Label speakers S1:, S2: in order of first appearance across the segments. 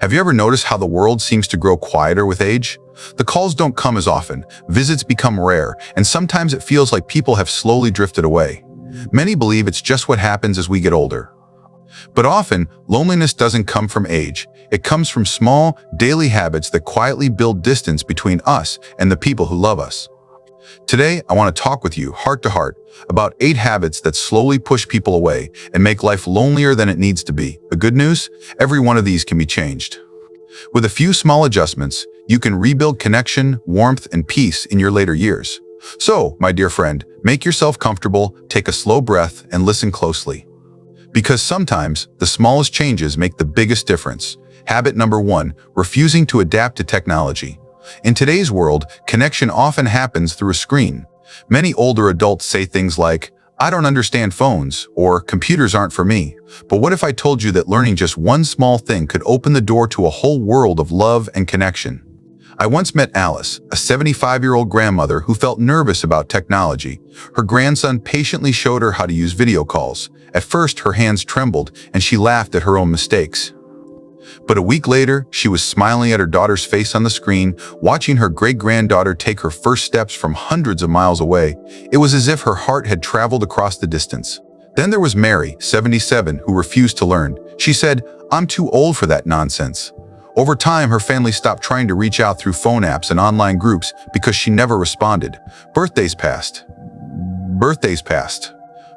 S1: Have you ever noticed how the world seems to grow quieter with age? The calls don't come as often, visits become rare, and sometimes it feels like people have slowly drifted away. Many believe it's just what happens as we get older. But often, loneliness doesn't come from age. It comes from small, daily habits that quietly build distance between us and the people who love us. Today, I want to talk with you, heart to heart, about 8 habits that slowly push people away and make life lonelier than it needs to be. The good news? Every one of these can be changed. With a few small adjustments, you can rebuild connection, warmth, and peace in your later years. So, my dear friend, make yourself comfortable, take a slow breath, and listen closely. Because sometimes, the smallest changes make the biggest difference. Habit number 1, refusing to adapt to technology. In today's world, connection often happens through a screen. Many older adults say things like, "I don't understand phones," or "computers aren't for me." But what if I told you that learning just one small thing could open the door to a whole world of love and connection? I once met Alice, a 75-year-old grandmother who felt nervous about technology. Her grandson patiently showed her how to use video calls. At first, her hands trembled, and she laughed at her own mistakes. But a week later, she was smiling at her daughter's face on the screen, watching her great-granddaughter take her first steps from hundreds of miles away. It was as if her heart had traveled across the distance. Then there was Mary, 77, who refused to learn. She said, "I'm too old for that nonsense." Over time, her family stopped trying to reach out through phone apps and online groups because she never responded. Birthdays passed.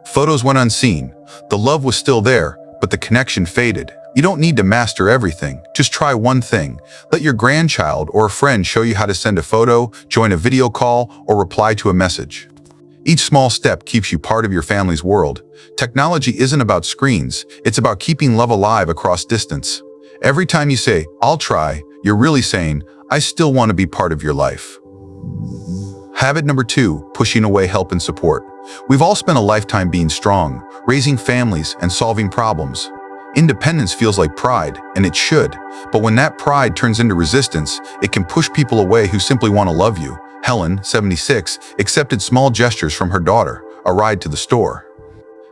S1: Photos went unseen. The love was still there, but the connection faded. You don't need to master everything. Just try one thing. Let your grandchild or a friend show you how to send a photo, join a video call, or reply to a message. Each small step keeps you part of your family's world. Technology isn't about screens. It's about keeping love alive across distance. Every time you say, "I'll try," you're really saying, "I still want to be part of your life." Habit number 2, pushing away help and support. We've all spent a lifetime being strong, raising families, and solving problems. Independence feels like pride, and it should. But when that pride turns into resistance, it can push people away who simply want to love you. Helen, 76, accepted small gestures from her daughter, a ride to the store,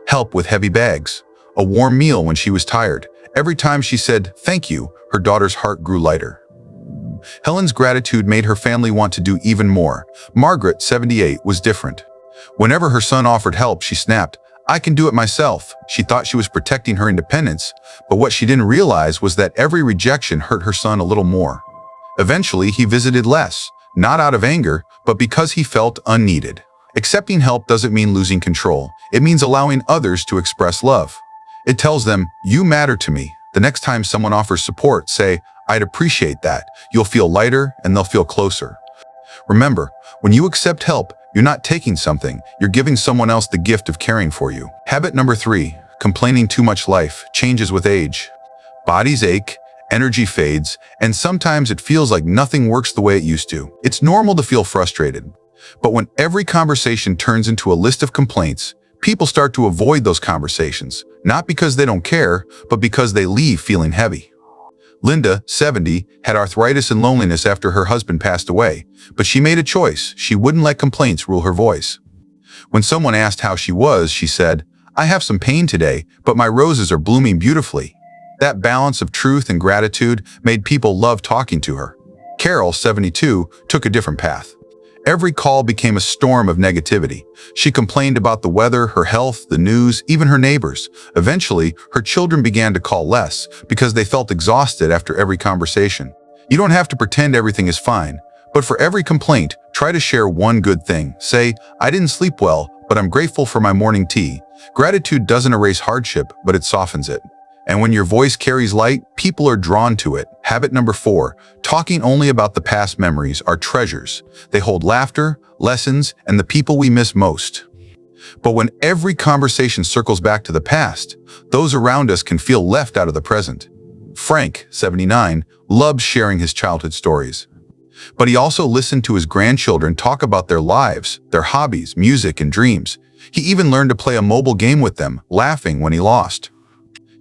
S1: help with heavy bags, a warm meal when she was tired. Every time she said, "Thank you," her daughter's heart grew lighter. Helen's gratitude made her family want to do even more. Margaret, 78, was different. Whenever her son offered help, she snapped, "I can do it myself." She thought she was protecting her independence, but what she didn't realize was that every rejection hurt her son a little more. Eventually, he visited less, not out of anger, but because he felt unneeded. Accepting help doesn't mean losing control. It means allowing others to express love. It tells them, "You matter to me." The next time someone offers support, say, "I'd appreciate that." You'll feel lighter and they'll feel closer. Remember, when you accept help, you're not taking something, you're giving someone else the gift of caring for you. Habit number 3, complaining too much. Life changes with age. Bodies ache, energy fades, and sometimes it feels like nothing works the way it used to. It's normal to feel frustrated. But when every conversation turns into a list of complaints, people start to avoid those conversations, not because they don't care, but because they leave feeling heavy. Linda, 70, had arthritis and loneliness after her husband passed away, but she made a choice. She wouldn't let complaints rule her voice. When someone asked how she was, she said, "I have some pain today, but my roses are blooming beautifully." That balance of truth and gratitude made people love talking to her. Carol, 72, took a different path. Every call became a storm of negativity. She complained about the weather, her health, the news, even her neighbors. Eventually, her children began to call less because they felt exhausted after every conversation. You don't have to pretend everything is fine, but for every complaint, try to share one good thing. Say, "I didn't sleep well, but I'm grateful for my morning tea." Gratitude doesn't erase hardship, but it softens it. And when your voice carries light, people are drawn to it. Habit number 4, talking only about the past. Memories are treasures. They hold laughter, lessons, and the people we miss most. But when every conversation circles back to the past, those around us can feel left out of the present. Frank, 79, loves sharing his childhood stories. But he also listened to his grandchildren talk about their lives, their hobbies, music, and dreams. He even learned to play a mobile game with them, laughing when he lost.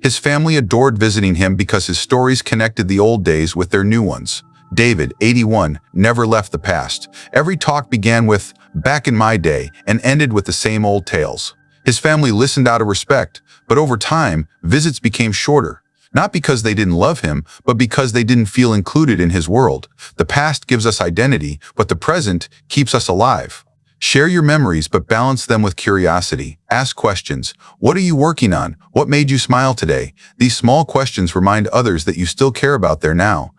S1: His family adored visiting him because his stories connected the old days with their new ones. David, 81, never left the past. Every talk began with, "Back in my day," and ended with the same old tales. His family listened out of respect, but over time, visits became shorter. Not because they didn't love him, but because they didn't feel included in his world. The past gives us identity, but the present keeps us alive. Share your memories, but balance them with curiosity. Ask questions. What are you working on? What made you smile today? These small questions remind others that you still care about their now.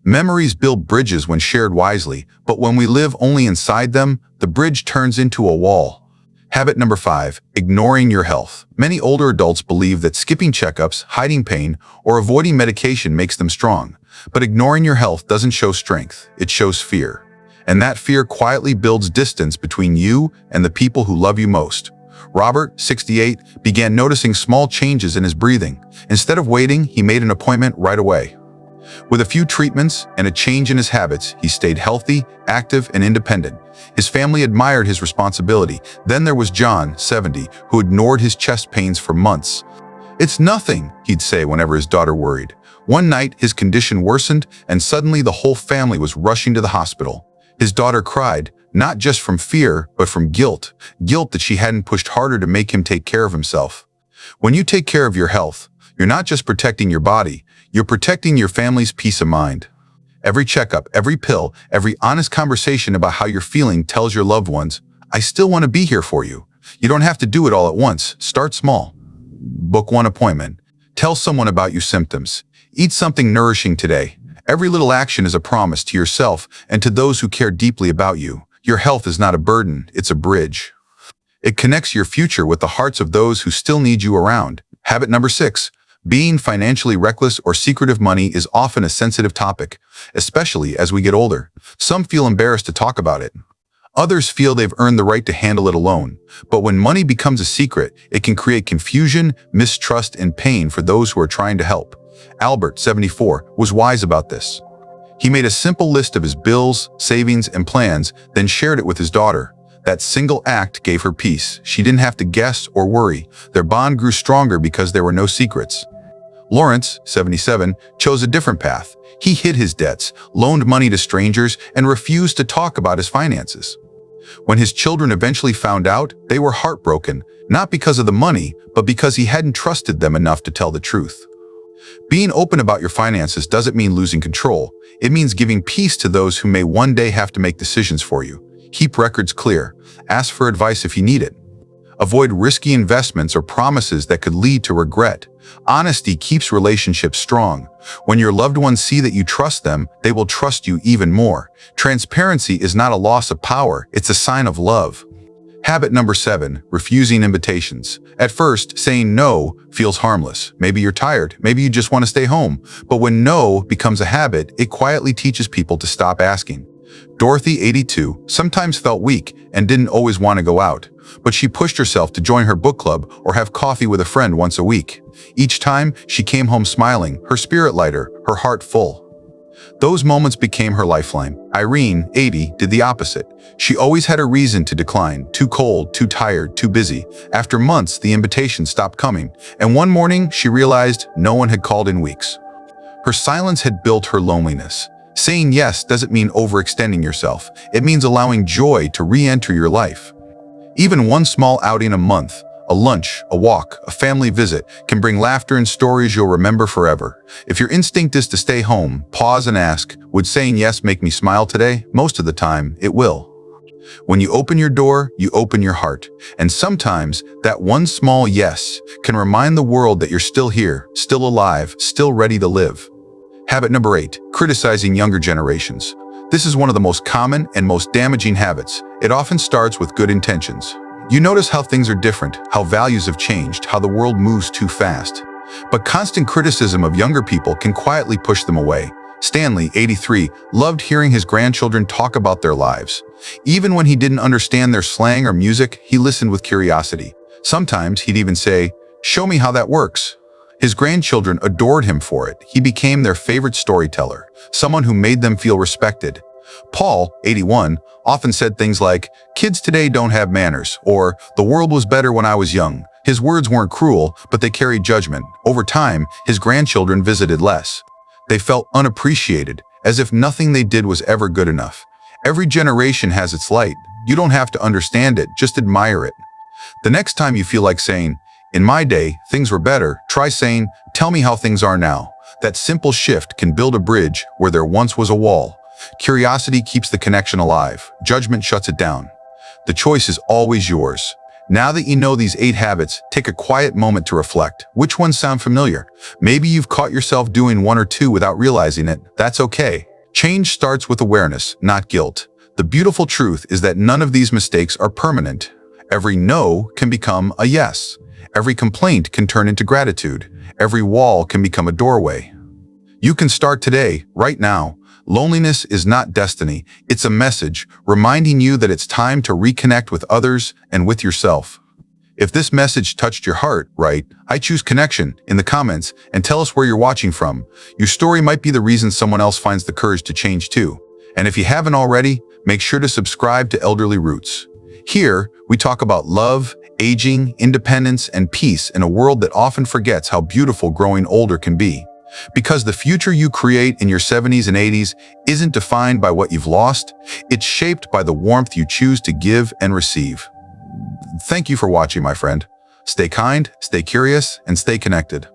S1: Memories build bridges when shared wisely, but when we live only inside them, the bridge turns into a wall. Habit number 5, ignoring your health. Many older adults believe that skipping checkups, hiding pain, or avoiding medication makes them strong. But ignoring your health doesn't show strength, it shows fear. And that fear quietly builds distance between you and the people who love you most. Robert, 68, began noticing small changes in his breathing. Instead of waiting, he made an appointment right away. With a few treatments and a change in his habits, he stayed healthy, active, and independent. His family admired his responsibility. Then there was John, 70, who ignored his chest pains for months. "It's nothing," he'd say whenever his daughter worried. One night, his condition worsened, and suddenly the whole family was rushing to the hospital. His daughter cried, not just from fear, but from guilt. Guilt that she hadn't pushed harder to make him take care of himself. When you take care of your health, you're not just protecting your body, you're protecting your family's peace of mind. Every checkup, every pill, every honest conversation about how you're feeling tells your loved ones, "I still want to be here for you." You don't have to do it all at once. Start small. Book one appointment. Tell someone about your symptoms. Eat something nourishing today. Every little action is a promise to yourself and to those who care deeply about you. Your health is not a burden, it's a bridge. It connects your future with the hearts of those who still need you around. Habit number 6. Being financially reckless or secretive money is often a sensitive topic, especially as we get older. Some feel embarrassed to talk about it. Others feel they've earned the right to handle it alone. But when money becomes a secret, it can create confusion, mistrust, and pain for those who are trying to help. Albert, 74, was wise about this. He made a simple list of his bills, savings, and plans, then shared it with his daughter. That single act gave her peace. She didn't have to guess or worry. Their bond grew stronger because there were no secrets. Lawrence, 77, chose a different path. He hid his debts, loaned money to strangers, and refused to talk about his finances. When his children eventually found out, they were heartbroken, not because of the money, but because he hadn't trusted them enough to tell the truth. Being open about your finances doesn't mean losing control. It means giving peace to those who may one day have to make decisions for you. Keep records clear. Ask for advice if you need it. Avoid risky investments or promises that could lead to regret. Honesty keeps relationships strong. When your loved ones see that you trust them, they will trust you even more. Transparency is not a loss of power, it's a sign of love. Habit number 7, refusing invitations. At first, saying no feels harmless. Maybe you're tired, maybe you just want to stay home. But when no becomes a habit, it quietly teaches people to stop asking. Dorothy, 82, sometimes felt weak and didn't always want to go out, but she pushed herself to join her book club or have coffee with a friend once a week. Each time, she came home smiling, her spirit lighter, her heart full. Those moments became her lifeline. Irene, 80, did the opposite. She always had a reason to decline, too cold, too tired, too busy. After months, the invitations stopped coming, and one morning, she realized no one had called in weeks. Her silence had built her loneliness. Saying yes doesn't mean overextending yourself. It means allowing joy to re-enter your life. Even one small outing a month, a lunch, a walk, a family visit, can bring laughter and stories you'll remember forever. If your instinct is to stay home, pause and ask, would saying yes make me smile today? Most of the time, it will. When you open your door, you open your heart. And sometimes, that one small yes can remind the world that you're still here, still alive, still ready to live. Habit number 8, criticizing younger generations. This is one of the most common and most damaging habits. It often starts with good intentions. You notice how things are different, how values have changed, how the world moves too fast. But constant criticism of younger people can quietly push them away. Stanley, 83, loved hearing his grandchildren talk about their lives. Even when he didn't understand their slang or music, he listened with curiosity. Sometimes he'd even say, "Show me how that works." His grandchildren adored him for it. He became their favorite storyteller, someone who made them feel respected. Paul, 81, often said things like, "Kids today don't have manners," or "The world was better when I was young." His words weren't cruel, but they carried judgment. Over time, his grandchildren visited less. They felt unappreciated, as if nothing they did was ever good enough. Every generation has its light. You don't have to understand it, just admire it. The next time you feel like saying, In my day, things were better. Try saying, tell me how things are now. That simple shift can build a bridge where there once was a wall. Curiosity keeps the connection alive. Judgment shuts it down. The choice is always yours. Now that you know these 8 habits, take a quiet moment to reflect. Which ones sound familiar? Maybe you've caught yourself doing 1 or 2 without realizing it. That's okay. Change starts with awareness, not guilt. The beautiful truth is that none of these mistakes are permanent. Every no can become a yes. Every complaint can turn into gratitude. Every wall can become a doorway. You can start today, right now. Loneliness is not destiny. It's a message reminding you that it's time to reconnect with others and with yourself. If this message touched your heart, write, I choose connection in the comments and tell us where you're watching from. Your story might be the reason someone else finds the courage to change too. And if you haven't already, make sure to subscribe to Elderly Roots. Here, we talk about love, aging, independence, and peace in a world that often forgets how beautiful growing older can be. Because the future you create in your 70s and 80s isn't defined by what you've lost, it's shaped by the warmth you choose to give and receive. Thank you for watching, my friend. Stay kind, stay curious, and stay connected.